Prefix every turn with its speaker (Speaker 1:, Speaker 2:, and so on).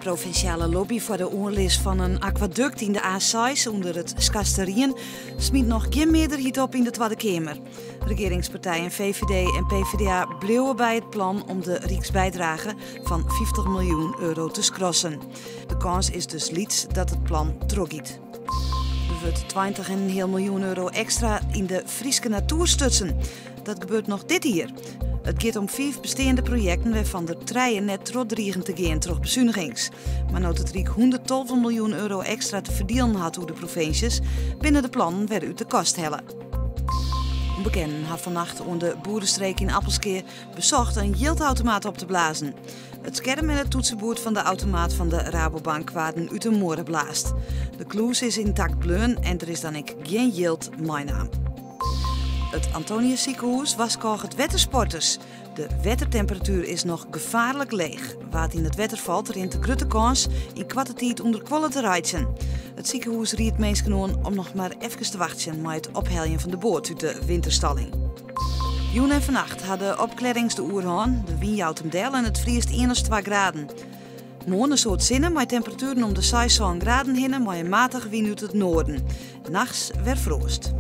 Speaker 1: Provinciale lobby voor de oorlis van een aquaduct in de A6 onder het Skasterien smiedt nog geen meerderheid op in de Tweede Kamer. Regeringspartijen VVD en PvdA bleven bij het plan om de rijksbijdrage van 50 miljoen euro te schrossen. De kans is dus liets dat het plan teruggaat. Er wordt 20,5 miljoen euro extra in de Frieske natuur stutsen. Dat gebeurt nog dit jaar. Het gaat om 5 bestaande projecten waarvan de treien net trotdriegen te gaan terug bezuinigings. Maar nou het Rijk 112 miljoen euro extra te verdelen had door de provincies, binnen de plannen weer uit de kast hellen. Onbekenden had vannacht onder de boerenstreek in Appelskeer bezocht een geldautomaat op te blazen. Het scherm en het toetsenbord van de automaat van de Rabobank waren uit de moren blaast. De kloes is intact bleun en er is dan ook geen geld naam. Het Antonius ziekenhuis was het wettersporters. De wettertemperatuur is nog gevaarlijk leeg. Wat in het wetter valt, rint de grote kans in kwarte tijd onder kwallen te rijden. Het ziekenhuis riet mensen om nog maar even te wachten met het opheljen van de boot uit de winterstalling. Joen en vannacht hadden opkledings de oerhaan, de wind jouwt hem del en het vriest 1 of 2 graden. Morgen een soort zinnen met temperaturen om de 6 graden heen, maar een matige wind uit het noorden. Nachts weer frost.